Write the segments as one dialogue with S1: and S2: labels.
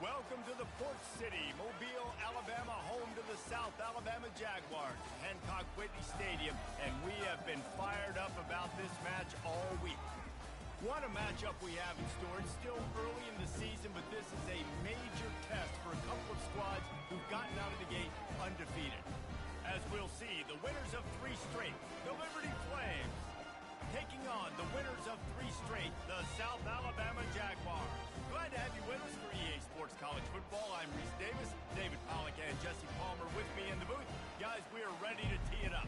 S1: Welcome to the Port City, Mobile, Alabama, home to the South Alabama Jaguars, Hancock Whitney Stadium, and we have been fired up about this match all week. What a matchup we have in store. It's still early in the season, but this is a major test for a couple of squads who've gotten out of the gate undefeated. As we'll see, the winners of 3 straight, the Liberty Flames, taking on the winners of 3 straight, the South Alabama Jaguars. Glad to have you with us for EA Sports College Football. I'm Reese Davis, David Pollack and Jesse Palmer with me in the booth. Guys, we are ready to tee it up.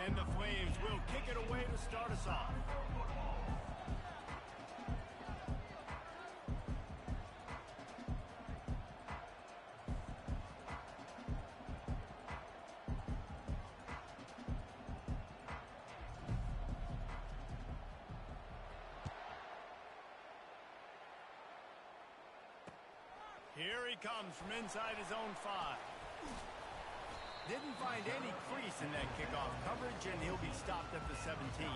S1: And the Flames will kick it away to start us off. Here he comes from inside his own 5. Didn't find any crease in that kickoff coverage, and he'll be stopped at the 17.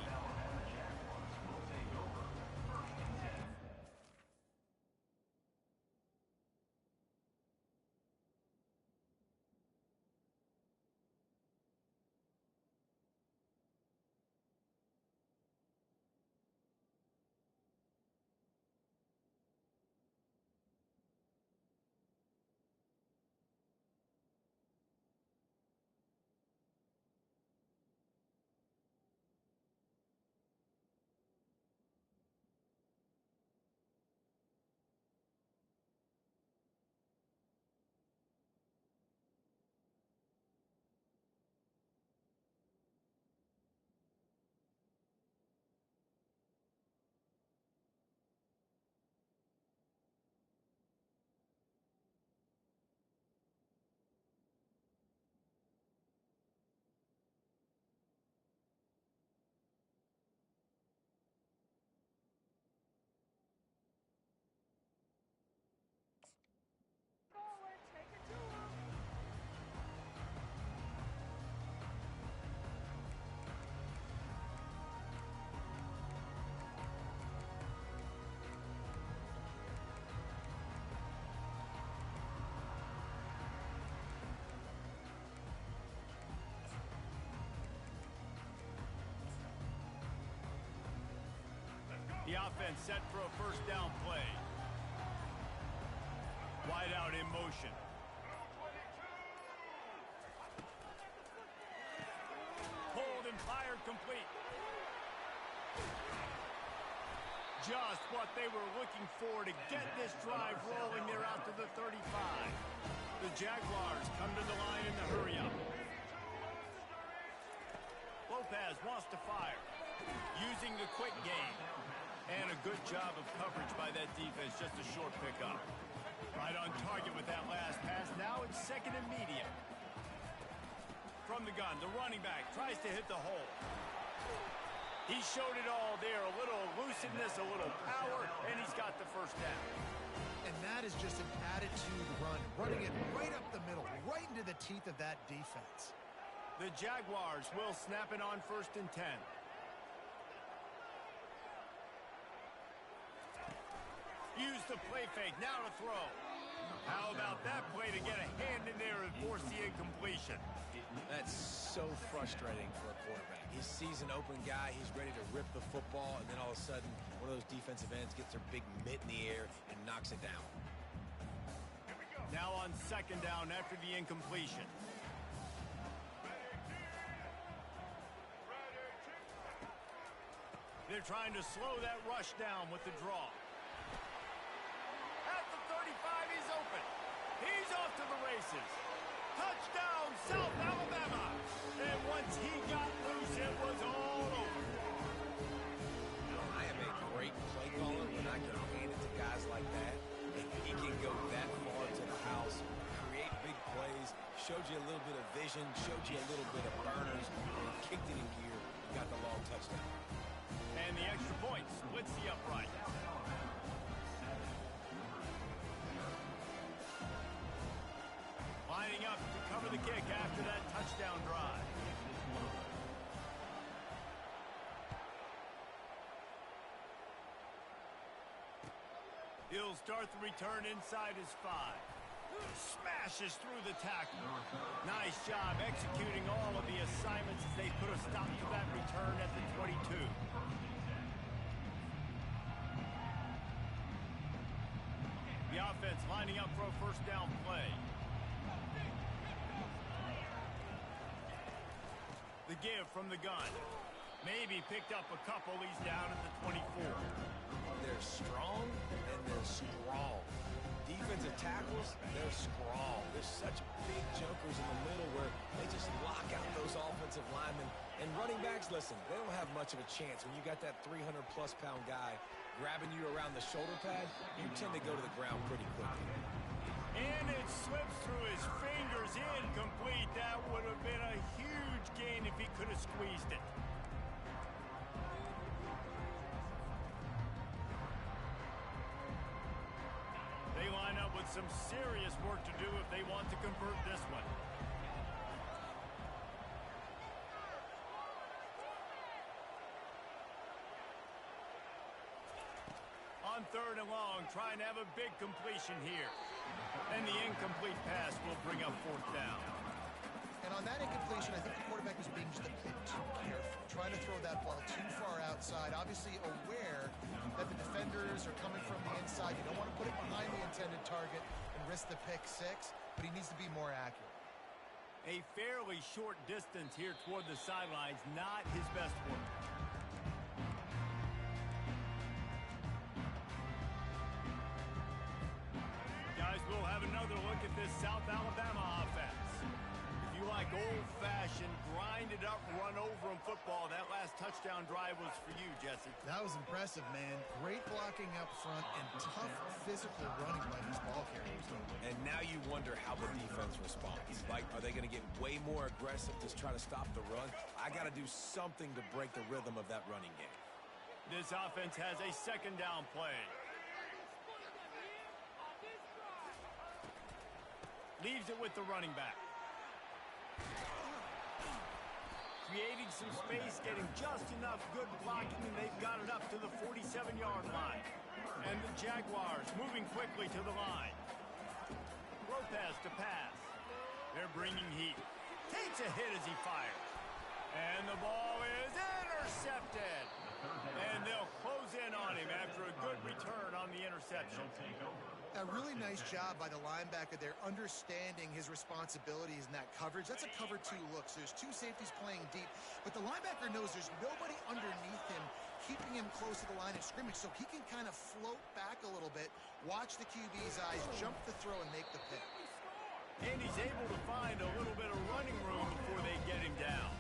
S1: The offense set for a first down play. Wide out in motion. Pulled and fired complete. Just what they were looking for to get this drive rolling there out to the 35. The Jaguars come to the line in the hurry-up. Lopez wants to fire, using the quick game. And a good job of coverage by that defense, just a short pickup. Right on target with that last pass. Now it's 2nd and medium. From the gun, the running back tries to hit the hole. He showed it all there. A little elusiveness, a little power, and he's got the first down.
S2: And that is just an attitude run, running it right up the middle, right into the teeth of that defense.
S1: The Jaguars will snap it on 1st and 10. Use the play fake, now to throw. How about that play to get a hand in there and force the incompletion?
S3: That's so frustrating for a quarterback. He sees an open guy, he's ready to rip the football, and then all of a sudden, one of those defensive ends gets their big mitt in the air and knocks it down.
S1: Now on 2nd down after the incompletion. They're trying to slow that rush down with the draw. At the 35, he's open. He's off to the races. Touchdown, South Alabama. And once he got loose, it was all over.
S3: I am a great play caller when I can hand it to guys like that. And he can go that far to the house, create big plays, showed you a little bit of vision, showed you a little bit of burners, and kicked it in gear and got the long touchdown.
S1: And touchdown drive. He'll start the return inside his 5. Smashes through the tackle. Nice job executing all of the assignments as they put a stop to that return at the 22. The offense lining up for a first down play. The give from the gun. Maybe picked up a couple. He's down at the 24.
S3: They're strong and they're strong. Defensive tackles, they're strong. There's such big jumpers in the middle where they just lock out those offensive linemen. And running backs, listen, they don't have much of a chance. When you got that 300-plus pound guy grabbing you around the shoulder pad, you tend to go to the ground pretty quickly.
S1: And it slips through his fingers, incomplete. That would have been a huge gain if he could have squeezed it. They line up with some serious work to do if they want to convert this one. On 3rd and long, trying to have a big completion here. And the incomplete pass will bring up 4th down.
S2: And on that incompletion, I think the quarterback was being just a bit too careful, trying to throw that ball too far outside, obviously aware that the defenders are coming from the inside. You don't want to put it behind the intended target and risk the pick 6, but he needs to be more accurate.
S1: A fairly short distance here toward the sidelines, not his best work. Guys, we'll have another look at this South Alabama offense. If you like old-fashioned, grinded-up, run-over-'em football, that last touchdown drive was for you, Jesse.
S2: That was impressive, man. Great blocking up front and tough physical running by these ball carriers.
S3: And now you wonder how the defense responds. Like, are they going to get way more aggressive to try to stop the run? I got to do something to break the rhythm of that running game.
S1: This offense has a 2nd down play. Leaves it with the running back. Creating some space, getting just enough good blocking, and they've got it up to the 47-yard line. And the Jaguars moving quickly to the line. Lopez to pass. They're bringing heat. Takes a hit as he fires. And the ball is intercepted. And they'll close in on him after a good return on the interception.
S2: A really nice job by the linebacker there, understanding his responsibilities in that coverage. That's a cover 2 look, so there's 2 safeties playing deep, but the linebacker knows there's nobody underneath him keeping him close to the line of scrimmage, so he can kind of float back a little bit, watch the QB's eyes, jump the throw, and make the pick.
S1: And he's able to find a little bit of running room before they get him down.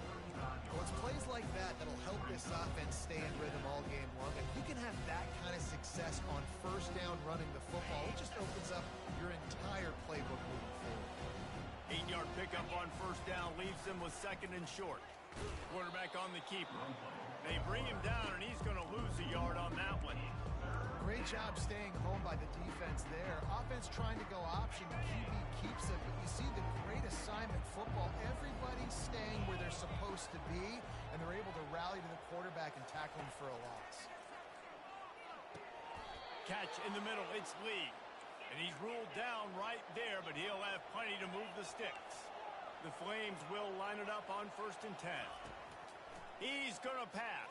S2: Well, it's plays like that that'll help this offense stay in rhythm all game long. If you can have that kind of success on 1st down running the football, it just opens up your entire playbook moving forward.
S1: 8-yard pickup on 1st down leaves him with 2nd and short. Quarterback on the keeper. They bring him down, and he's going to lose a yard on that one.
S2: Great job staying home by the defense there. Offense trying to go option. The QB keeps it, but you see the great assignment football. Everybody's staying where they're supposed to be, and they're able to rally to the quarterback and tackle him for a loss.
S1: Catch in the middle. It's Lee. And he's ruled down right there, but he'll have plenty to move the sticks. The Flames will line it up on 1st and 10. He's going to pass.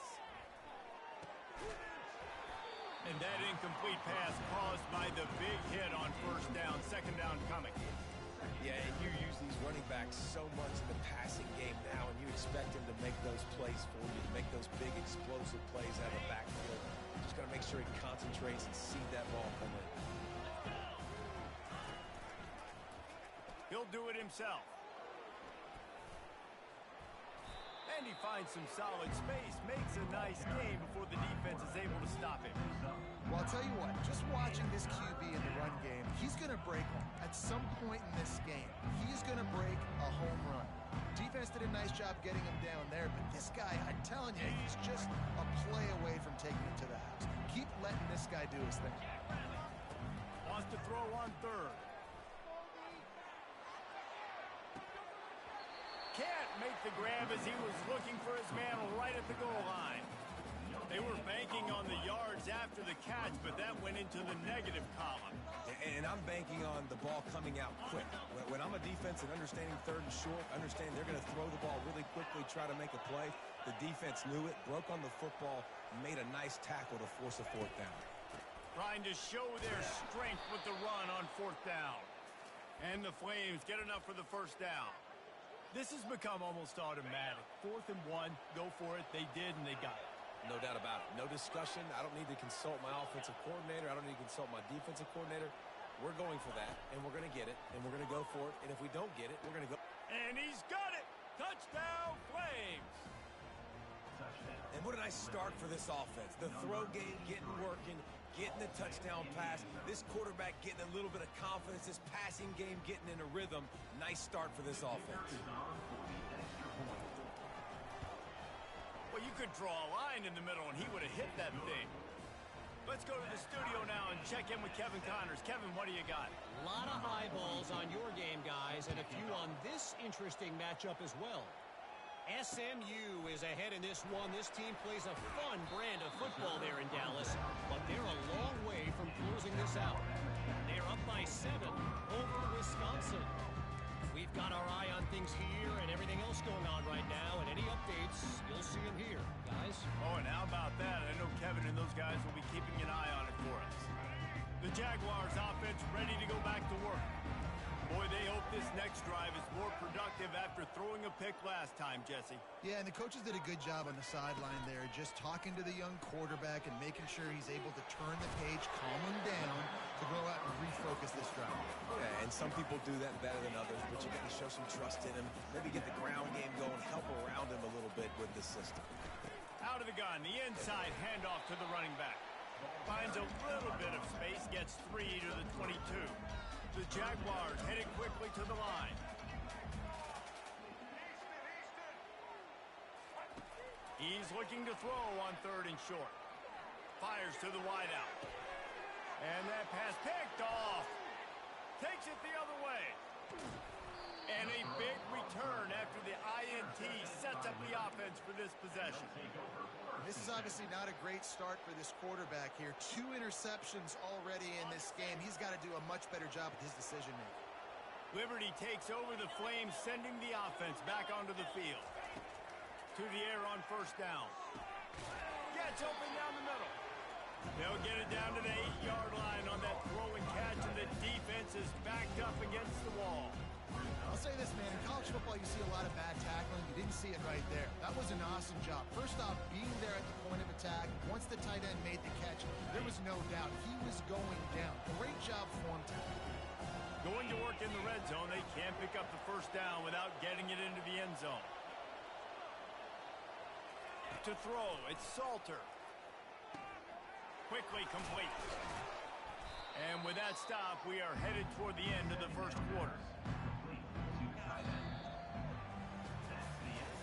S1: And that incomplete pass caused by the big hit on 1st down. 2nd down coming.
S3: Yeah, and you use these running backs so much in the passing game now, and you expect them to make those plays for you, to make those big explosive plays out of the backfield. Just got to make sure he concentrates and see that ball come in.
S1: He'll do it himself. And he finds some solid space, makes a nice game before the defense is able to stop him.
S2: Well, I'll tell you what, just watching this QB in the run game, he's going to break one. At some point in this game, he's going to break a home run. Defense did a nice job getting him down there, but this guy, I'm telling you, he's just a play away from taking it to the house. Keep letting this guy do his thing.
S1: Wants to throw on 3rd. Can't make the grab as he was looking for his man right at the goal line. They were banking on the yards after the catch, but that went into the negative column.
S3: And I'm banking on the ball coming out quick. When I'm a defense and understanding third and short, understanding they're going to throw the ball really quickly, try to make a play, the defense knew it, broke on the football, made a nice tackle to force a fourth down.
S1: Trying to show their strength with the run on fourth down. And the Flames get enough for the first down. This has become almost automatic. 4th and 1, go for it. They did, and they got it.
S3: No doubt about it. No discussion. I don't need to consult my offensive coordinator. I don't need to consult my defensive coordinator. We're going for that, and we're going to get it, and we're going to go for it. And if we don't get it, we're going to go.
S1: And he's got it. Touchdown, Flames.
S3: And what a nice start for this offense. The throw game getting working, getting the touchdown pass. This quarterback getting a little bit of confidence. This passing game getting in a rhythm. Nice start for this offense.
S1: Well, you could draw a line in the middle, and he would have hit that thing. Let's go to the studio now and check in with Kevin Connors. Kevin, what do you got?
S4: A lot of eyeballs on your game, guys, and a few on this interesting matchup as well. SMU is ahead in this one. This team plays a fun brand of football there in Dallas, but they're a long way from closing this out. They're up by 7 over Wisconsin. We've got our eye on things here and everything else going on right now, and any updates, you'll see them here, guys.
S1: Oh, and how about that? I know Kevin and those guys will be keeping an eye on it for us. The Jaguars offense ready to go back to work. Boy, they hope this next drive is more productive after throwing a pick last time, Jesse.
S2: Yeah, and the coaches did a good job on the sideline there, just talking to the young quarterback and making sure he's able to turn the page, calm him down to go out and refocus this drive.
S3: Yeah, and some people do that better than others, but you got to show some trust in him. Maybe get the ground game going, help around him a little bit with the system.
S1: Out of the gun, the inside handoff to the running back. Finds a little bit of space, gets 3 to the 22. The Jaguars headed quickly to the line. He's looking to throw on 3rd and short. Fires to the wideout. And that pass picked off. Takes it the other way. And a big return after the INT sets up the offense for this possession.
S2: This is obviously not a great start for this quarterback here. 2 interceptions already in this game. He's got to do a much better job with his decision-making.
S1: Liberty takes over the Flames, sending the offense back onto the field. To the air on 1st down. Gets open down the middle. They'll get it down to the 8-yard line on that throw and catch, and the defense is backed up against the wall.
S2: I'll say this, man. In college football, you see a lot of bad tackling. You didn't see it right there. That was an awesome job. First off, being there at the point of attack. Once the tight end made the catch, there was no doubt he was going down. Great job for him today.
S1: Going to work in the red zone. They can't pick up the 1st down without getting it into the end zone. To throw, it's Salter. Quickly complete. And with that stop, we are headed toward the end of the 1st quarter.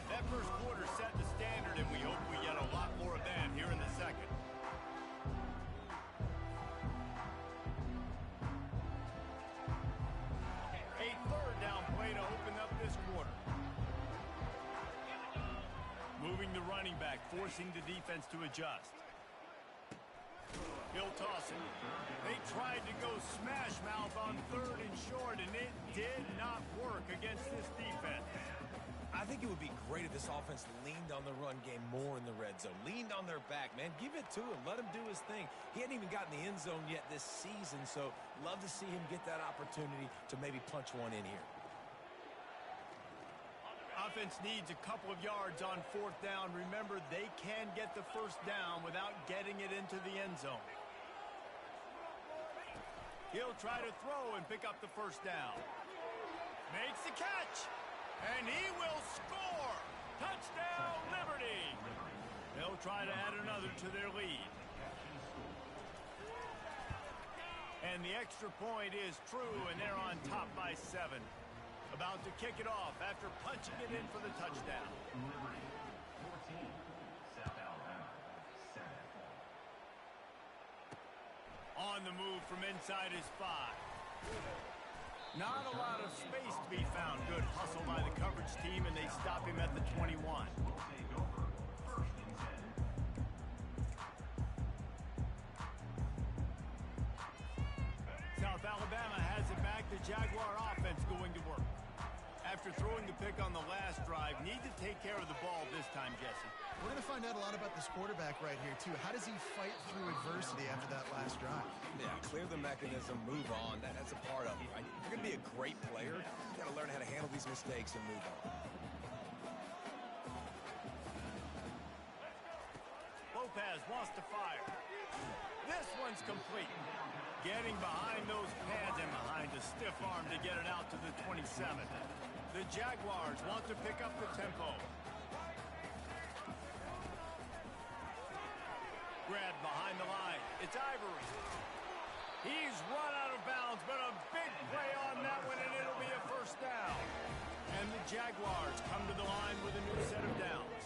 S1: That 1st quarter set the standard, and we hope we get a lot more of that here in the 2nd. A 3rd down play to open up this quarter. Moving the running back, forcing the defense to adjust. He'll toss it. They tried to go smash mouth on 3rd and short, and it did not work against this defense.
S3: I think it would be great if this offense leaned on the run game more in the red zone. Leaned on their back, man. Give it to him. Let him do his thing. He hadn't even gotten the end zone yet this season, so love to see him get that opportunity to maybe punch one in here.
S1: Offense needs a couple of yards on 4th down. Remember, they can get the 1st down without getting it into the end zone. He'll try to throw and pick up the 1st down. Makes the catch. And he will score! Touchdown, Liberty! They'll try to add another to their lead. And the extra point is true, and they're on top by 7. About to kick it off after punching it in for the touchdown.
S5: Liberty 14, South Alabama 7.
S1: On the move from inside his 5. Not a lot of space to be found. Good hustle by the coverage team, and they stop him at the 21. South Alabama has it back. The Jaguar offense going to work. After throwing the pick on the last drive, need to take care of the ball this time, Jesse.
S2: We're going to find out a lot about this quarterback right here, too. How does he fight through adversity after that last drive?
S3: Yeah, clear the mechanism, move on. That's a part of it, right? If you're going to be a great player, you got to learn how to handle these mistakes and move on.
S1: Lopez wants to fire. This one's complete. Getting behind those pads and behind a stiff arm to get it out to the 27. The Jaguars want to pick up the tempo. Grabbed behind the line. It's Ivory. He's run out of bounds, but a big play on that one, and it'll be a first down. And the Jaguars come to the line with a new set of downs.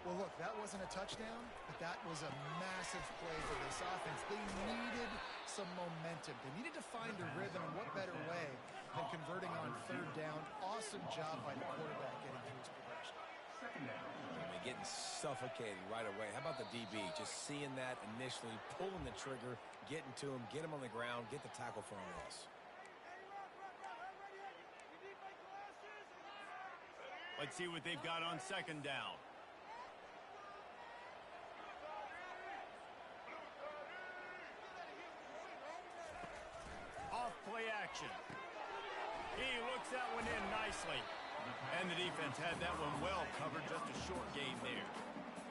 S2: Well, look, that wasn't a touchdown, but that was a massive play for this offense. They needed some momentum. They needed to find a rhythm, and what better way than converting on third down. Awesome job by the quarterback getting through his progression.
S5: Second down.
S3: Getting suffocated right away. How about the DB? Just seeing that initially, pulling the trigger, getting to him, get him on the ground, get the tackle for a loss.
S1: Let's see what they've got on second down. Off play action. He looks that one in nicely. And the defense had that one well covered. Just a short gain there.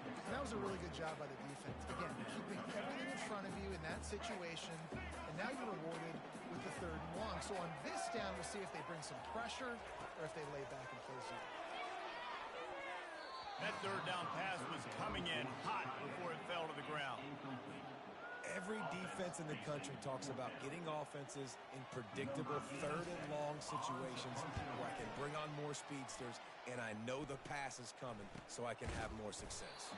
S2: And that was a really good job by the defense. Again, keeping everything in front of you in that situation. And now you're rewarded with the third and long. So on this down, we'll see if they bring some pressure or if they lay back and play zone.
S1: That third down pass was coming in hot before it fell to the ground.
S3: Every defense in the country talks about getting offenses in predictable third and long situations where I can bring on more speedsters and I know the pass is coming so I can have more success.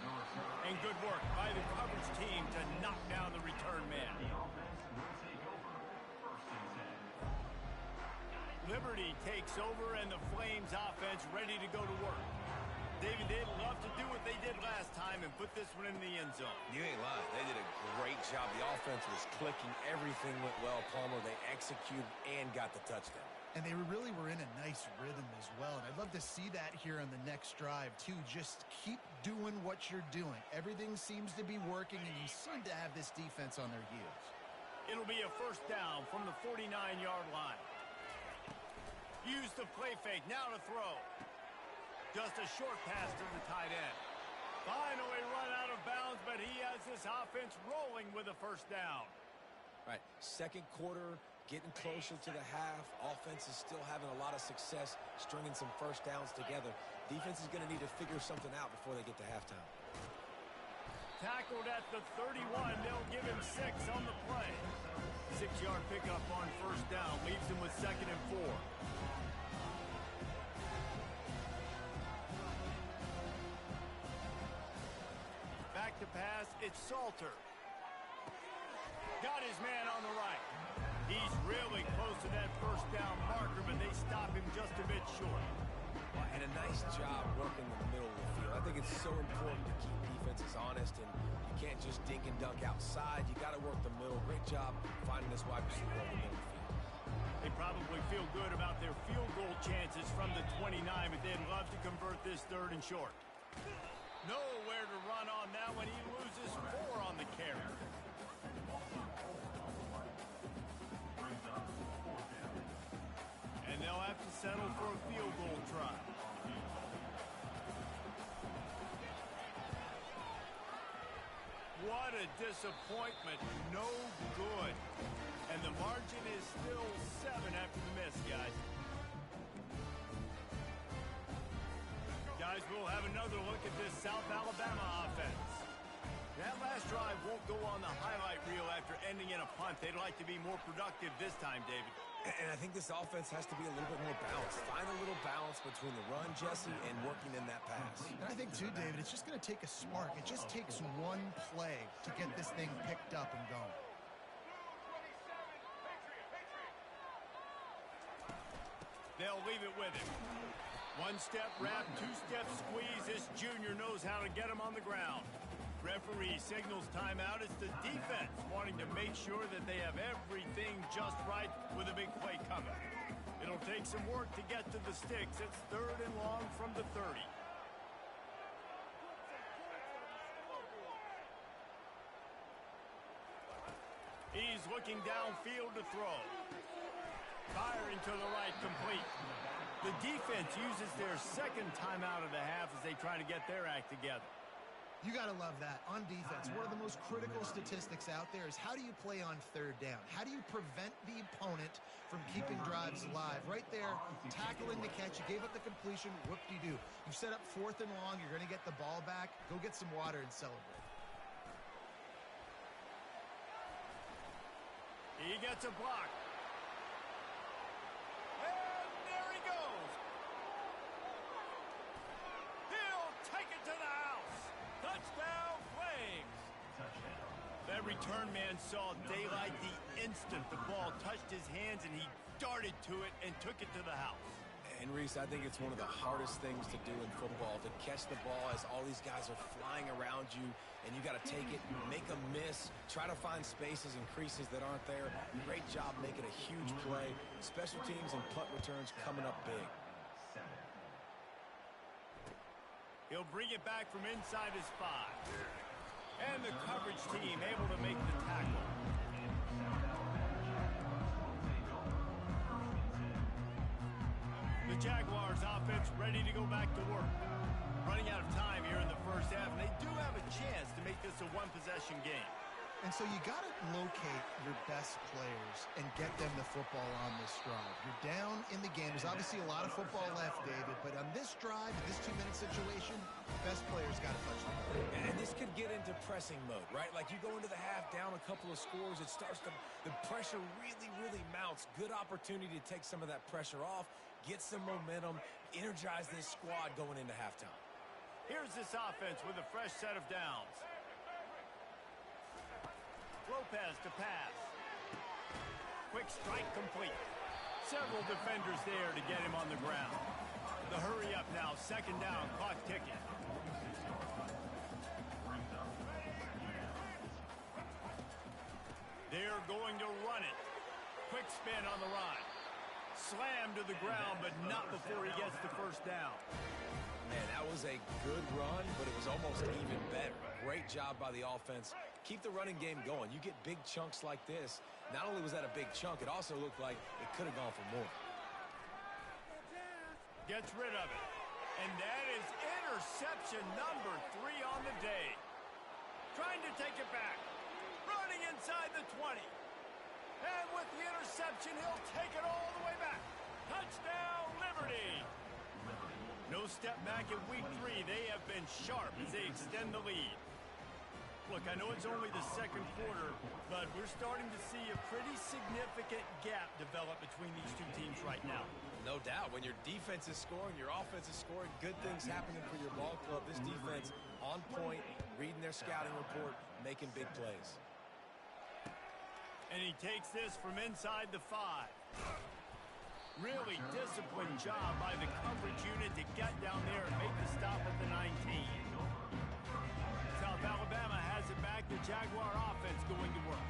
S1: And good work by the coverage team to knock down the return man.
S5: The offense will take over. First and 10.
S1: Liberty takes over and the Flames offense ready to go to work. David, they'd love to do what they did last time and put this one in the end zone.
S3: You ain't lying. They did a great job. The offense was clicking. Everything went well, Palmer. They executed and got the touchdown.
S2: And they really were in a nice rhythm as well. And I'd love to see that here on the next drive, too. Just keep doing what you're doing. Everything seems to be working, and you seem to have this defense on their heels.
S1: It'll be a first down from the 49-yard line. Use the play fake. Now to throw. Just a short pass to the tight end. Finally run out of bounds, but he has this offense rolling with a first down.
S3: Right, second quarter, getting closer to the half. Offense is still having a lot of success stringing some first downs together. Defense is going to need to figure something out before they get to halftime.
S1: Tackled at the 31. They'll give him 6 on the play. 6-yard pickup on first down. Leaves him with 2nd and 4. Back to pass, it's Salter. Got his man on the right. He's really close to that first down marker, but they stop him just a bit short.
S3: And a nice job working the middle of the field. I think it's so important to keep defenses honest, and you can't just dink and dunk outside. You got to work the middle. Great job finding this wide receiver over the middle of the field.
S1: They probably feel good about their field goal chances from the 29, but they'd love to convert this 3rd and short. Nowhere to run on that one. He loses 4 on the carry. And they'll have to settle for a field goal try. What a disappointment. No good. And the margin is still 7 after the miss, guys. Guys, we'll have another look at this South Alabama offense. That last drive won't go on the highlight reel after ending in a punt. They'd like to be more productive this time, David.
S3: And I think this offense has to be a little bit more balanced. Find a little balance between the run, Jesse, and working in that pass.
S2: And I think, too, David, it's just going to take a spark. It just takes one play to get this thing picked up and going.
S1: They'll leave it with him. One-step wrap, two-step squeeze. This junior knows how to get him on the ground. Referee signals timeout. It's the defense wanting to make sure that they have everything just right with a big play coming. It'll take some work to get to the sticks. It's 3rd and long from the 30. He's looking downfield to throw. Firing to the right, complete. The defense uses their second timeout of the half as they try to get their act together.
S2: You got to love that. On defense, one of the most critical statistics out there is how do you play on 3rd down? How do you prevent the opponent from keeping drives alive? Right there, tackling the catch. You gave up the completion. Whoop-de-doo. You set up 4th and long. You're going to get the ball back. Go get some water and celebrate.
S1: He gets a block. And there he goes. He'll take it to the house. Touchdown, Flames. That return man saw daylight the instant the ball touched his hands, and he darted to it and took it to the house.
S3: And Reese, I think it's one of the hardest things to do in football, to catch the ball as all these guys are flying around you, and you got to take it, make a miss, try to find spaces and creases that aren't there. Great job making a huge play. Special teams and punt returns coming up big.
S1: He'll bring it back from inside his 5. And the coverage team able to make the tackle. The Jaguars offense ready to go back to work. Running out of time here in the first half, and they do have a chance to make this a one-possession game.
S2: And so you got to locate your best players and get them the football on this drive. You're down in the game. There's obviously a lot of football left, David, but on this drive, this 2-minute situation, best players got to touch the ball.
S3: And this could get into pressing mode, right? Like you go into the half down a couple of scores, it starts to, the pressure really, really mounts. Good opportunity to take some of that pressure off, get some momentum, energize this squad going into halftime.
S1: Here's this offense with a fresh set of downs. Lopez to pass. Quick strike complete. Several defenders there to get him on the ground. The hurry up now, 2nd down, clock ticking. They're going to run it. Quick spin on the run. Slam to the ground, but not before he gets the 1st down.
S3: Man, that was a good run, but it was almost even better. Great job by the offense. Keep the running game going. You get big chunks like this. Not only was that a big chunk, it also looked like it could have gone for more.
S1: Gets rid of it. And that is interception number 3 on the day. Trying to take it back. Running inside the 20. And with the interception, he'll take it all the way back. Touchdown, Liberty. No step back in week 3. They have been sharp as they extend the lead. Look, I know it's only the 2nd quarter, but we're starting to see a pretty significant gap develop between these two teams right now.
S3: No doubt. When your defense is scoring, your offense is scoring, good things happening for your ball club. This defense on point, reading their scouting report, making big plays.
S1: And he takes this from inside the 5. Really disciplined job by the coverage unit to get down there and make the stop at the 19. South Alabama has it back. The Jaguar offense going to work.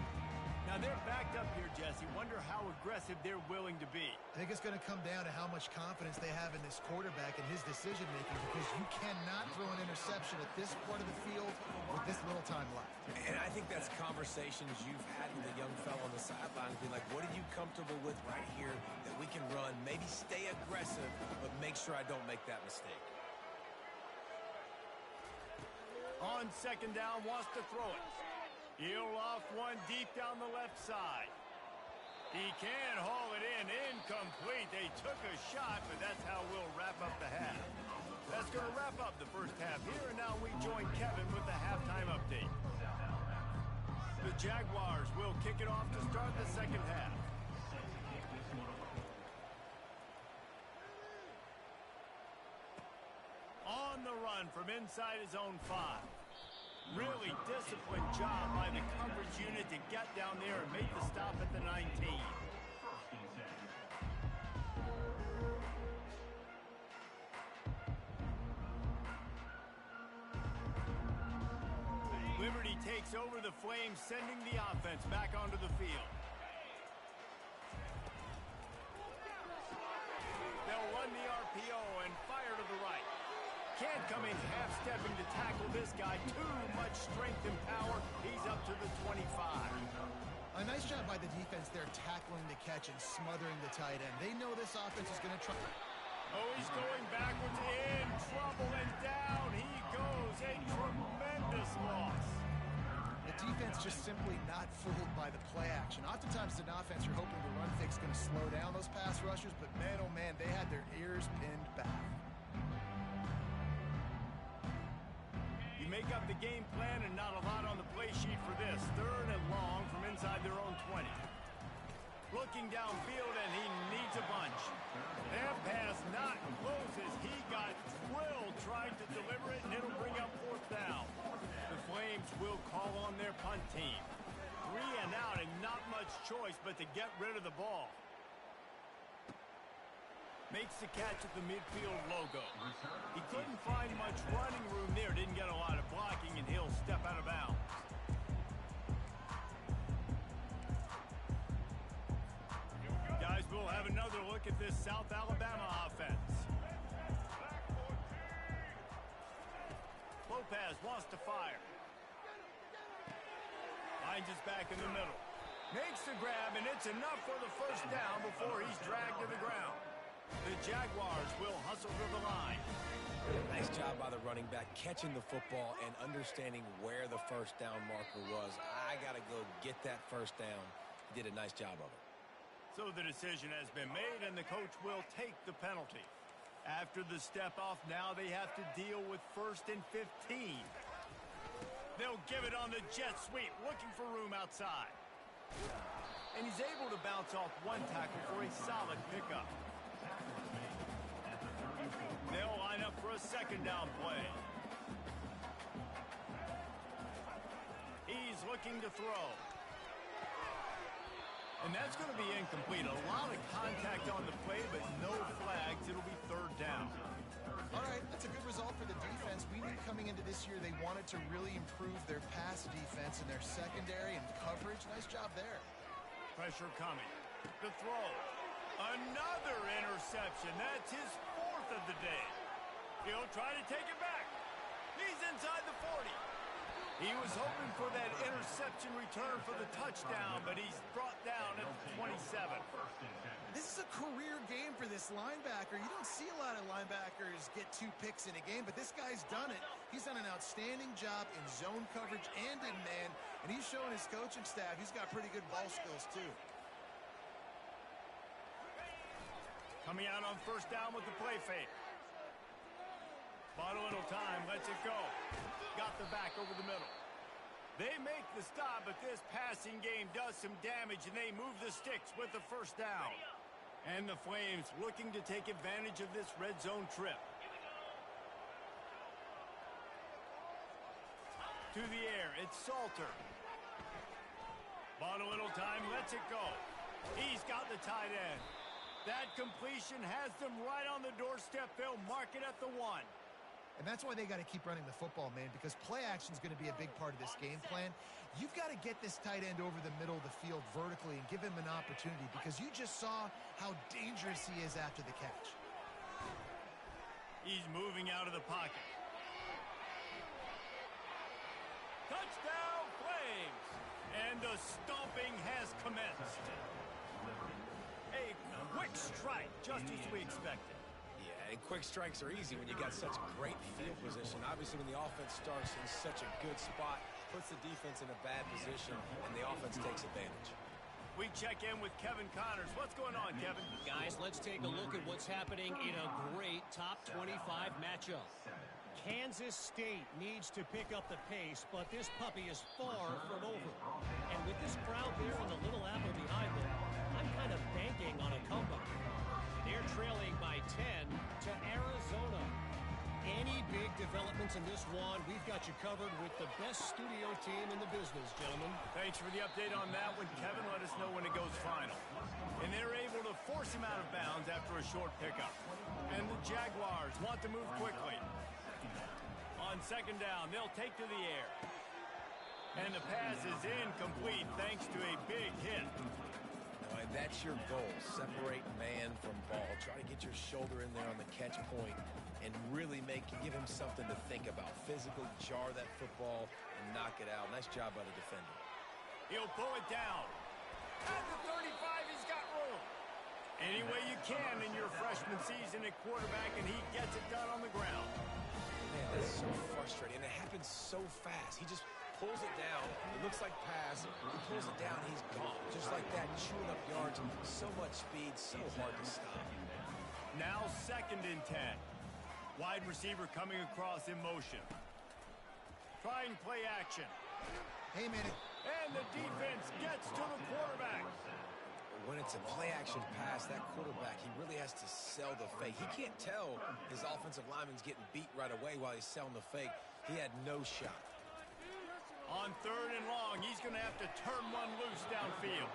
S1: Now they're backed up here, Jesse. Wonder how aggressive they're willing to be.
S2: I think it's going to come down to how much confidence they have in this quarterback and his decision-making, because you cannot throw an interception at this part of the field with this little time left.
S3: And I think that's conversations you've had with a young fellow on the sideline, being like, what are you comfortable with right here that we can run? Maybe stay aggressive, but make sure I don't make that mistake.
S1: On 2nd down, wants to throw it. He'll off one deep down the left side. He can haul it in. Incomplete. They took a shot, but that's how we'll wrap up the half. That's going to wrap up the first half here, and now we join Kevin with the halftime update. The Jaguars will kick it off to start the 2nd half. On the run from inside his own 5. Really disciplined job by the coverage unit to get down there and make the stop at the 19. takes over the Flames, sending the offense back onto the field. They'll run the RPO and fire to the right. Can't come in half-stepping to tackle this guy. Too much strength and power. He's up to the 25.
S2: A nice job by the defense there, tackling the catch and smothering the tight end. They know this offense is going to try.
S1: Oh, he's going backwards, in trouble, and down he goes. A tremendous loss.
S2: The defense just simply not fooled by the play action. Oftentimes, an offense you're hoping the run fix is going to slow down those pass rushers, but man, oh man, they had their ears pinned back.
S1: You make up the game plan and not a lot on the play sheet for this. 3rd and long from inside their own 20. Looking downfield, and he needs a bunch. That pass not close as he got drilled trying to deliver it, and it'll bring up 4th down. The Flames will call on their punt team. 3 and out, and not much choice but to get rid of the ball. Makes the catch at the midfield logo. He couldn't find much running room there. Didn't get a lot of blocking, and he'll step out of bounds. Guys, we'll have another look at this South Alabama offense. Lopez wants to fire. Finds his back in the middle. Makes the grab, and it's enough for the 1st down before he's dragged to the ground. The Jaguars will hustle to the line.
S3: Nice job by the running back, catching the football and understanding where the 1st down marker was. I got to go get that 1st down. He did a nice job of it.
S1: So the decision has been made, and the coach will take the penalty. After the step off, now they have to deal with 1st and 15. They'll give it on the jet sweep, looking for room outside. And he's able to bounce off one tackle for a solid pickup. They'll line up for a 2nd down play. He's looking to throw. And that's going to be incomplete. A lot of contact on the play, but no flags. It'll be 3rd down.
S2: All right, that's a good result for the defense. We knew coming into this year they wanted to really improve their pass defense in their secondary and coverage. Nice job there.
S1: Pressure coming. The throw. Another interception. That's his 4th of the day. He'll try to take it back. He's inside the 40. He was hoping for that interception return for the touchdown, but he's brought down at the 27.
S2: This is a career game for this linebacker. You don't see a lot of linebackers get 2 picks in a game, but this guy's done it. He's done an outstanding job in zone coverage and in man, and he's showing his coaching staff he's got pretty good ball skills too.
S1: Coming out on 1st down with the play fake. Bought a little time, lets it go. Got the back over the middle. They make the stop, but this passing game does some damage, and they move the sticks with the 1st down. And the Flames looking to take advantage of this red zone trip. To the air, it's Salter. Bought a little time, lets it go. He's got the tight end. That completion has them right on the doorstep. They'll mark it at the 1.
S2: And that's why they got to keep running the football, man, because play action is going to be a big part of this game plan. You've got to get this tight end over the middle of the field vertically and give him an opportunity, because you just saw how dangerous he is after the catch.
S1: He's moving out of the pocket. Touchdown, Flames! And the stomping has commenced. A quick strike, just as we expected.
S3: And quick strikes are easy when you got such great field position. Obviously, when the offense starts in such a good spot, puts the defense in a bad position, and the offense takes advantage.
S1: We check in with Kevin Connors. What's going on, Kevin?
S4: Guys, let's take a look at what's happening in a great top 25 matchup. Kansas State needs to pick up the pace, but this puppy is far from over. And with this crowd there and the Little Apple behind them, I'm kind of banking on a comeback. They're trailing by 10 to Arizona. Any big developments in this one, we've got you covered with the best studio team in the business, gentlemen.
S1: Thanks for the update on that one, Kevin. Let us know when it goes final. And they're able to force him out of bounds after a short pickup. And the Jaguars want to move quickly. On 2nd down, they'll take to the air. And the pass is incomplete thanks to a big hit.
S3: And that's your goal. Separate man from ball. Try to get your shoulder in there on the catch point and really give him something to think about. Physically jar that football and knock it out. Nice job by the defender.
S1: He'll pull it down. At the 35, he's got room. Any way you can in your freshman season at quarterback, and he gets it done on the ground.
S3: Man, that's so frustrating. And it happens so fast. He just pulls it down. It looks like pass. He pulls it down. He's gone. Just like that, chewing up yards. So much speed, so hard to stop.
S1: Now 2nd and 10. Wide receiver coming across in motion. Trying play action.
S2: Hey, man.
S1: And the defense gets to the quarterback.
S3: When it's a play-action pass, that quarterback, he really has to sell the fake. He can't tell his offensive lineman's getting beat right away while he's selling the fake. He had no shot.
S1: On 3rd and long, he's going to have to turn one loose downfield.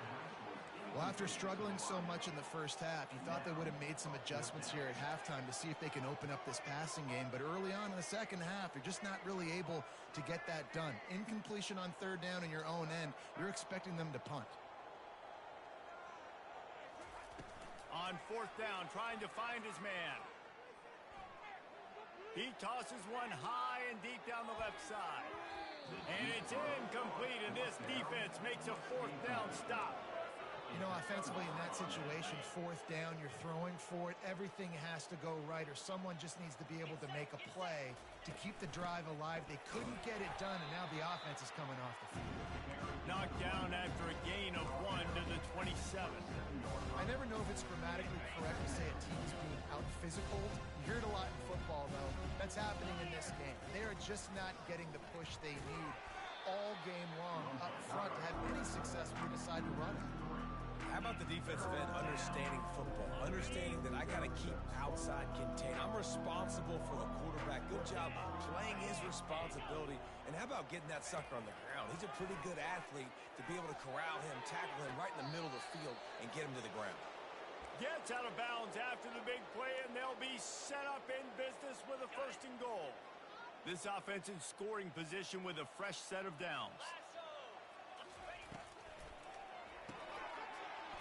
S2: Well, after struggling so much in the first half, you thought they would have made some adjustments here at halftime to see if they can open up this passing game. But early on in the second half, you're just not really able to get that done. Incompletion on 3rd down in your own end, you're expecting them to punt.
S1: On 4th down, trying to find his man. He tosses one high and deep down the left side. And it's incomplete, and this defense makes a 4th down stop.
S2: You know, offensively in that situation, 4th down, you're throwing for it. Everything has to go right, or someone just needs to be able to make a play to keep the drive alive. They couldn't get it done, and now the offense is coming off the field.
S1: Knocked down after a gain of 1 to the 27.
S2: I never know if it's grammatically correct to say a team is being out-physical. You hear it a lot in football, though. That's happening in this game. They are just not getting the push they need all game long up front to have any success when you decide to run it.
S3: How about the defensive end understanding football, understanding that I got to keep outside contained. I'm responsible for the quarterback. Good job playing his responsibility. And how about getting that sucker on the ground? He's a pretty good athlete to be able to corral him, tackle him right in the middle of the field, and get him to the ground.
S1: Gets out of bounds after the big play, and they'll be set up in business with a 1st and goal. This offense in scoring position with a fresh set of downs.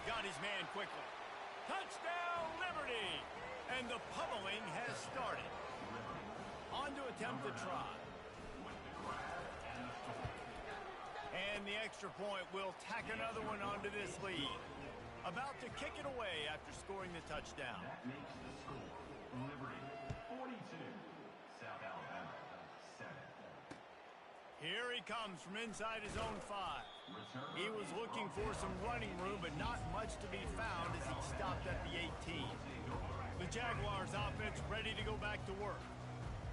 S1: Got his man quickly. Touchdown, Liberty! And the pummeling has started. On to attempt the try. And the extra point will tack another one onto this lead. About to kick it away after scoring the touchdown.
S5: That makes the score Liberty 42, South Alabama 7.
S1: Here he comes from inside his own 5. He was looking for some running room, but not much to be found as he stopped at the 18. The Jaguars offense ready to go back to work.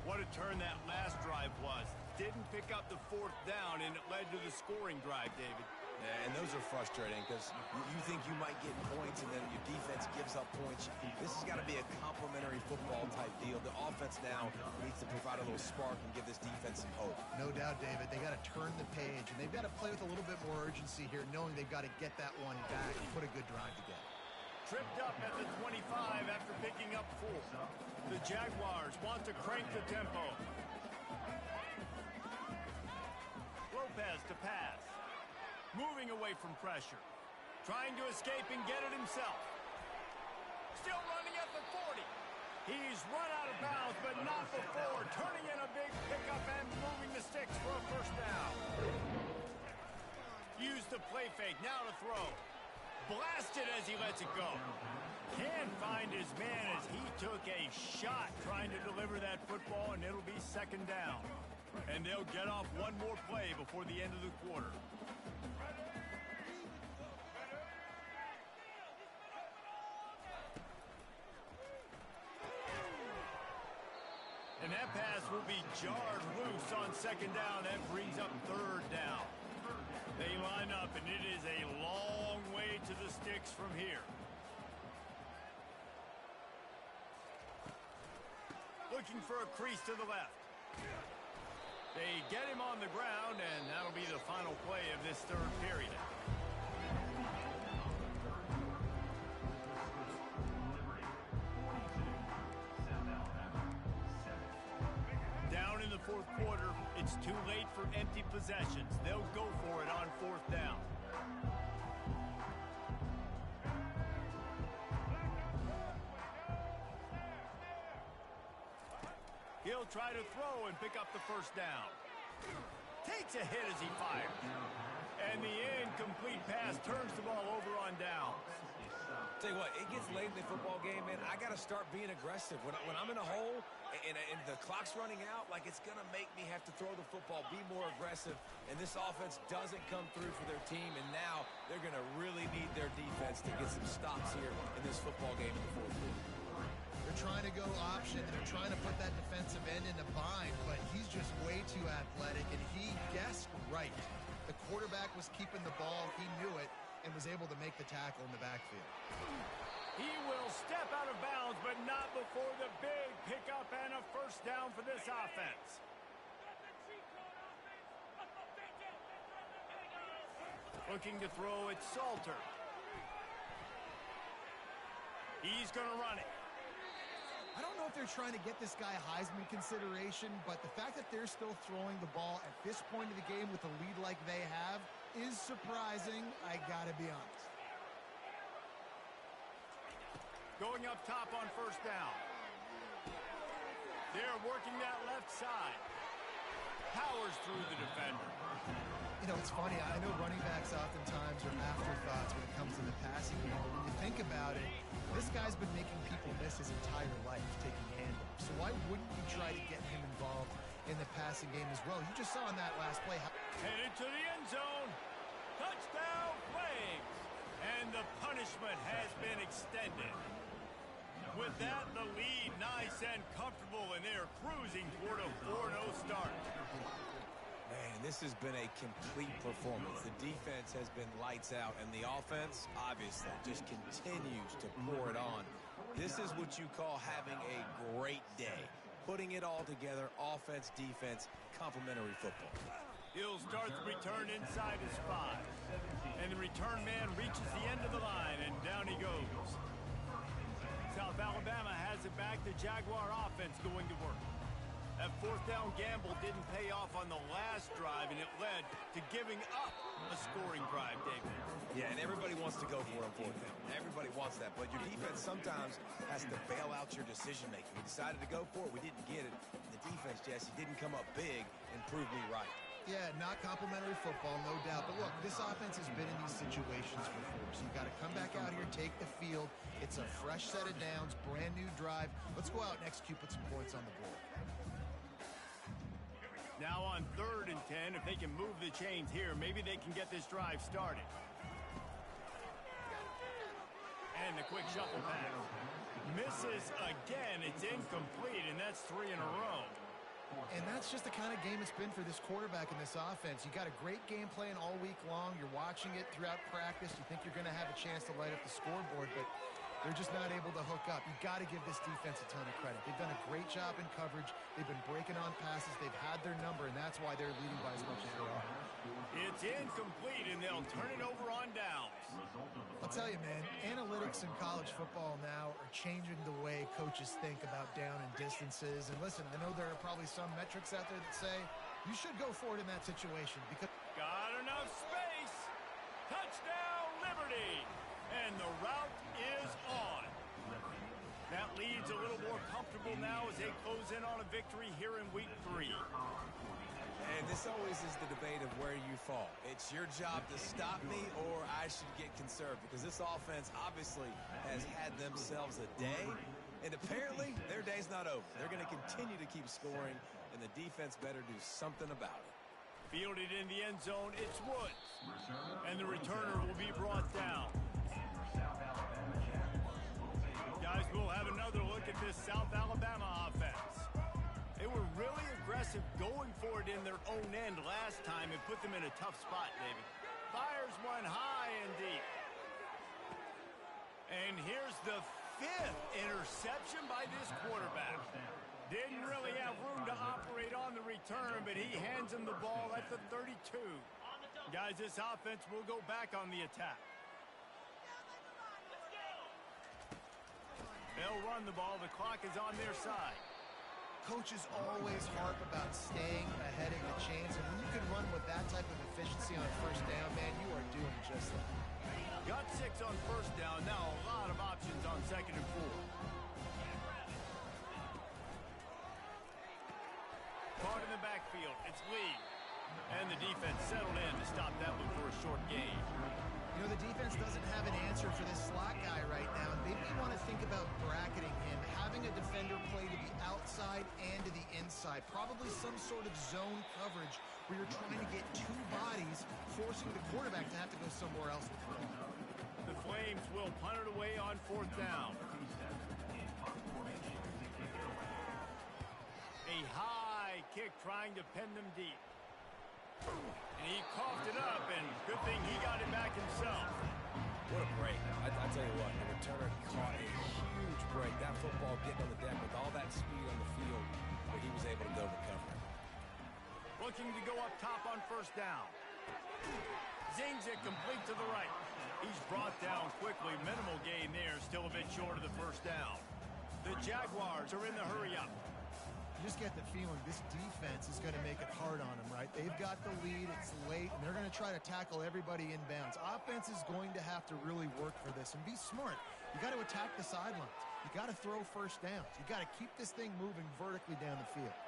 S1: What a turn that last drive was. Didn't pick up the 4th down, and it led to the scoring drive, David.
S3: Yeah, and those are frustrating because you think you might get points and then your defense gives up points. This has got to be a complementary football type deal. The offense now needs to provide a little spark and give this defense some hope.
S2: No doubt, David. They got to turn the page, and they've got to play with a little bit more urgency here, knowing they've got to get that one back and put a good drive together.
S1: Tripped up at the 25 after picking up 4. The Jaguars want to crank the tempo. Lopez to pass. Moving away from pressure. Trying to escape and get it himself. Still running at the 40. He's run out of bounds, but not before. Turning in a big pickup and moving the sticks for a 1st down. Use the play fake. Now to throw. Blasted as he lets it go. Can't find his man as he took a shot trying to deliver that football, and it'll be 2nd down. And they'll get off one more play before the end of the quarter. And that pass will be jarred loose on 2nd down. That brings up 3rd down. They line up, and it is a long way to the sticks from here. Looking for a crease to the left. They get him on the ground, and that'll be the final play of this 3rd period. Down in the 4th quarter, it's Too late for empty possessions. They'll go for it on 4th down. He'll try to throw and pick up the 1st down. Takes a hit as he fires. And the incomplete pass turns the ball over on downs.
S3: Tell you what, it gets late in the football game, man. I got to start being aggressive. When I'm in a hole and the clock's running out, like it's going to make me have to throw the football, be more aggressive. And this offense doesn't come through for their team, and now they're going to really need their defense to get some stops here in this football game in the 4th quarter.
S2: They're trying to go option. They're trying to put that defensive end in a bind, but he's just way too athletic, and he guessed right. The quarterback was keeping the ball. He knew it and was able to make the tackle in the backfield.
S1: He will step out of bounds, but not before the big pickup and a 1st down for this offense. Looking to throw it, Salter. He's going to run it.
S2: I don't know if they're trying to get this guy Heisman consideration, but the fact that they're still throwing the ball at this point of the game with a lead like they have is surprising, I gotta be honest.
S1: Going up top on 1st down. They're working that left side. Powers through the defender.
S2: You know, it's funny. I know running backs oftentimes are afterthoughts when it comes to the passing game. But when you think about it, this guy's been making people miss his entire life taking handoffs. So why wouldn't you try to get him involved in the passing game as well? You just saw in that last play.
S1: Headed to the end zone. Touchdown, Flames. And the punishment has been extended. With that, the lead nice and comfortable, and they're cruising toward a 4-0 start.
S3: Man, this has been a complete performance. The defense has been lights out, and the offense, obviously, just continues to pour it on. This is what you call having a great day. Putting it all together, offense, defense, complementary football.
S1: He'll start the return inside his 5. And the return man reaches the end of the line, and down he goes. South Alabama has it back. The Jaguar offense going to work. That 4th down gamble didn't pay off on the last drive, and it led to giving up a scoring drive, David.
S3: Yeah, and everybody wants to go for it on 4th down. Everybody wants that, but your defense sometimes has to bail out your decision-making. We decided to go for it. We didn't get it. The defense, Jesse, didn't come up big and prove me right.
S2: Yeah, not complimentary football, no doubt. But look, this offense has been in these situations before. So you've got to come back out here, take the field. It's a fresh set of downs, brand new drive. Let's go out and execute, put some points on the board.
S1: Now on 3rd and 10, if they can move the chains here, maybe they can get this drive started. And the quick shuffle pass. Misses again. It's incomplete, and that's 3 in a row.
S2: And that's just the kind of game it's been for this quarterback in this offense. You got a great game plan all week long. You're watching it throughout practice. You think you're going to have a chance to light up the scoreboard, but they're just not able to hook up. You got to give this defense a ton of credit. They've done a great job in coverage. They've been breaking on passes. They've had their number, and that's why they're leading by as much as they are.
S1: It's incomplete, and they'll turn it over on downs.
S2: I'll tell you, man, analytics in college football now are changing the way coaches think about down and distances. And listen, I know there are probably some metrics out there that say you should go for it in that situation because...
S1: Got enough space. Touchdown, Liberty. And the route is on. That leads a little more comfortable now as they close in on a victory here in week 3.
S3: And this always is the debate of where you fall. It's your job to stop me or I should get conserved because this offense obviously has had themselves a day, and apparently their day's not over. They're going to continue to keep scoring, and the defense better do something about it.
S1: Fielded in the end zone, it's Woods. And the returner will be brought down. Guys, we'll have another look at this South Alabama offense. They were really aggressive going for it in their own end last time and put them in a tough spot, David. Fires one high and deep. And here's the 5th interception by this quarterback. Didn't really have room to operate on the return, but he hands him the ball at the 32. Guys, this offense will go back on the attack. They'll run the ball. The clock is on their side.
S2: Coaches always harp about staying ahead of the chains, and when you can run with that type of efficiency on first down, man, you are doing just that.
S1: Got 6 on first down. Now a lot of options on 2nd and 4. Caught in the backfield. It's Lee. And the defense settled in to stop that one for a short gain.
S2: You know, the defense doesn't have an answer for this slot guy right now. They may want to think about bracketing him, having a defender play to the outside and to the inside. Probably some sort of zone coverage where you're trying to get 2 bodies, forcing the quarterback to have to go somewhere else with the ball.
S1: The Flames will punt it away on 4th down. A high kick trying to pin them deep. And he coughed it up, and good thing he got it back himself.
S3: What a break. I tell you what, the returner caught a huge break. That football getting on the deck with all that speed on the field, but he was able to go recover it.
S1: Looking to go up top on 1st down. Zings it complete to the right. He's brought down quickly. Minimal gain there, still a bit short of the 1st down. The Jaguars are in the hurry-up.
S2: You just get the feeling this defense is going to make it hard on them, right? They've got the lead, it's late, and they're going to try to tackle everybody inbounds. Offense is going to have to really work for this and be smart. You got to attack the sidelines. You got to throw first downs. You got to keep this thing moving vertically down the field.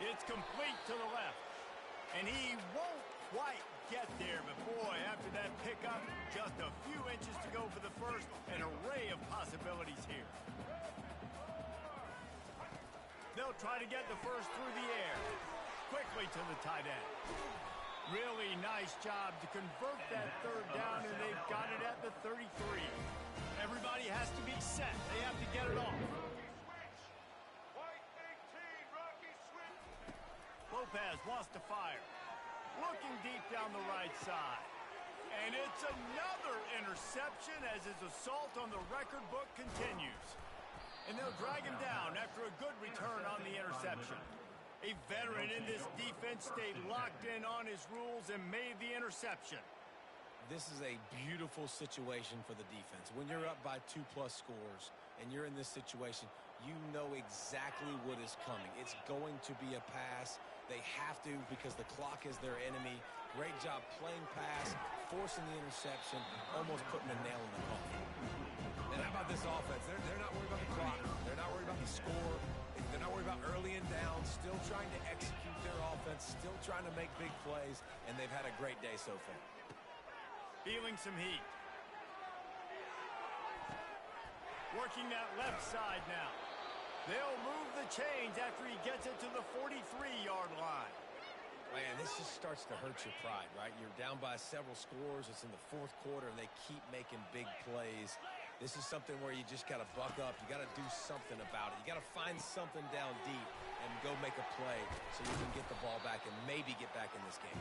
S1: It's complete to the left, and he won't quite get there, but boy, after that pickup, just a few inches to go for the first. An array of possibilities here. They'll try to get the first through the air. Quickly to the tight end. Really nice job to convert that 3rd down, and they've got it at the 33. Everybody has to be set. They have to get it off. Lopez wants to fire. Looking deep down the right side. And it's another interception as his assault on the record book continues. And they'll drag him down after a good return on the interception. A veteran in this defense stayed locked in on his rules and made the interception.
S3: This is a beautiful situation for the defense. When you're up by 2+ scores and you're in this situation, you know exactly what is coming. It's going to be a pass. They have to because the clock is their enemy. Great job playing pass, forcing the interception, almost putting a nail in the coffin. And how about this offense? They're not worried about the clock. They're not worried about the score. They're not worried about early and down. Still trying to execute their offense. Still trying to make big plays. And they've had a great day so far.
S1: Feeling some heat. Working that left side now. They'll move the chains after he gets it to the 43-yard line.
S3: Man, this just starts to hurt your pride, right? You're down by several scores. It's in the 4th quarter, and they keep making big plays. This is something where you just got to buck up. You got to do something about it. You got to find something down deep and go make a play so you can get the ball back and maybe get back in this game.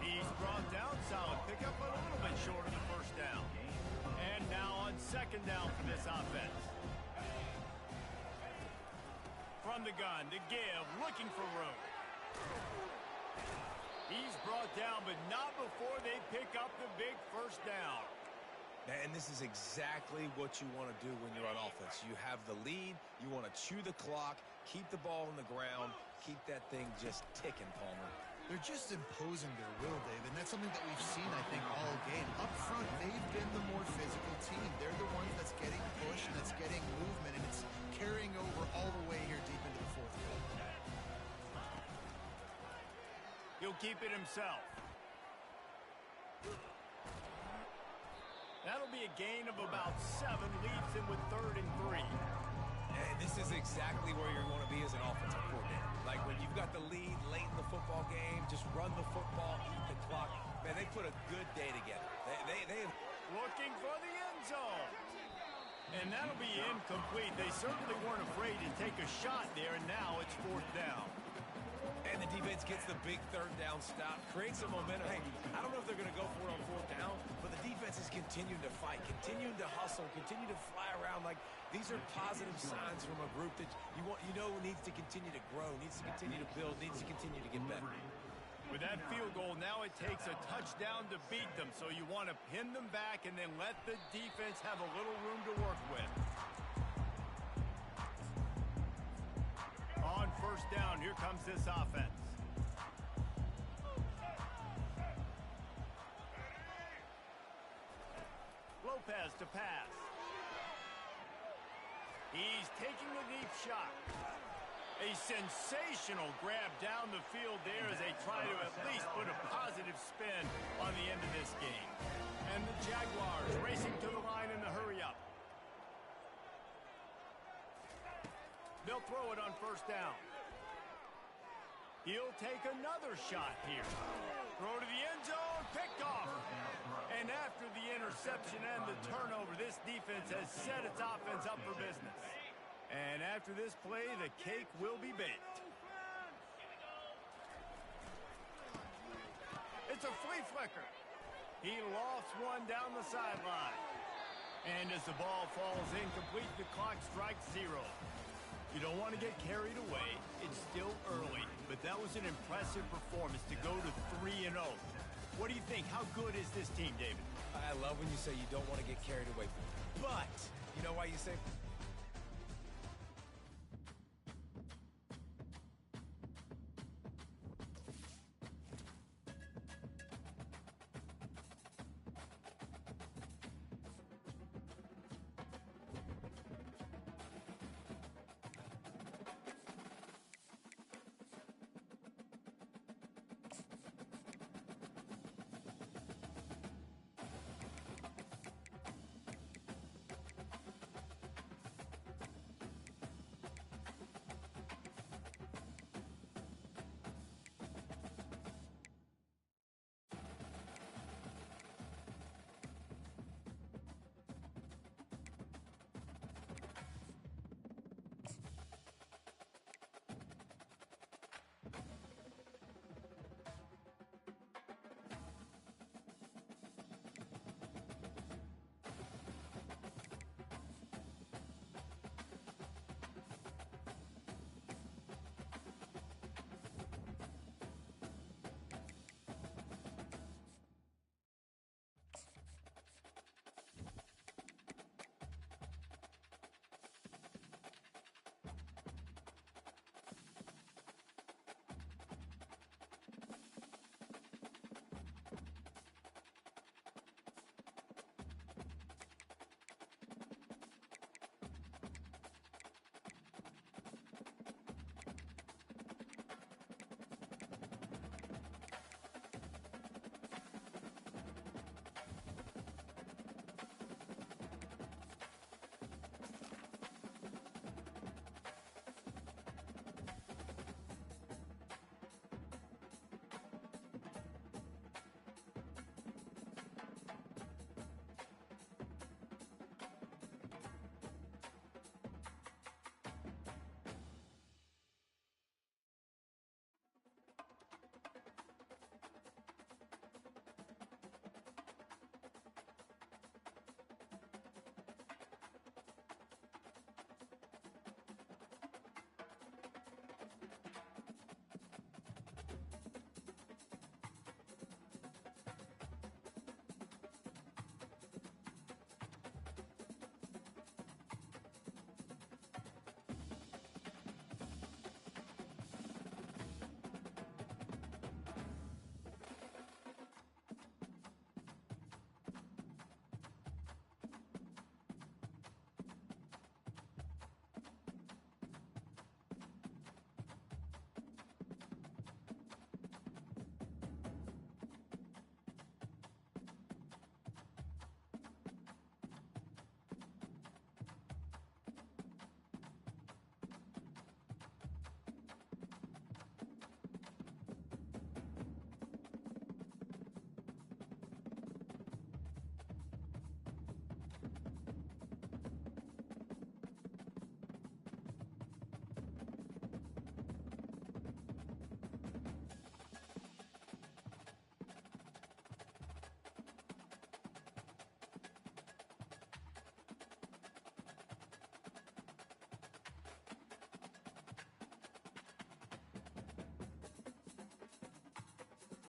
S1: He's brought down solid. Pick up a little bit short of the 1st down. And now on 2nd down for this offense. From the gun to give, looking for room. He's brought down, but not before they pick up the big 1st down.
S3: And this is exactly what you want to do when you're on offense. You have the lead. You want to chew the clock, keep the ball on the ground, keep that thing just ticking, Palmer.
S2: They're just imposing their will, Dave, and that's something that we've seen, I think, all game. Up front, they've been the more physical team. They're the ones that's getting pushed, that's getting movement, and it's carrying over all the way here deep into the 4th quarter.
S1: He'll keep it himself. That'll be a gain of about 7, leaves him with 3rd and 3.
S3: And this is exactly where you're going to be as an offensive coordinator. Like when you've got the lead late in the football game, just run the football, eat the clock. Man, they put a good day together. They
S1: Looking for the end zone. And that'll be incomplete. They certainly weren't afraid to take a shot there, and now it's 4th down.
S3: And the defense gets the big 3rd down stop, creates some momentum. Hey, I don't know if they're going to go for it on 4th down, but the defense is continuing to fight, continuing to hustle, continue to fly around. Like these are positive signs from a group that you know needs to continue to grow, needs to continue to build, needs to continue to get better.
S1: With that field goal, now it takes a touchdown to beat them, so you want to pin them back and then let the defense have a little room to work with. first down. Here comes this offense. Lopez to pass. He's taking a deep shot. A sensational grab down the field there as they try to at least put a positive spin on the end of this game. And the Jaguars racing to the line in the hurry-up. They'll throw it on first down. He'll take another shot here. Throw to the end zone, picked off. And after the interception and the turnover, this defense has set its offense up for business. And after this play, the cake will be baked. It's a flea flicker. He lofts one down the sideline. And as the ball falls incomplete, the clock strikes 0. You don't want to get carried away. It's still early, but that was an impressive performance to go to 3-0. What do you think? How good is this team, David?
S3: I love when you say you don't want to get carried away. But, you know why you say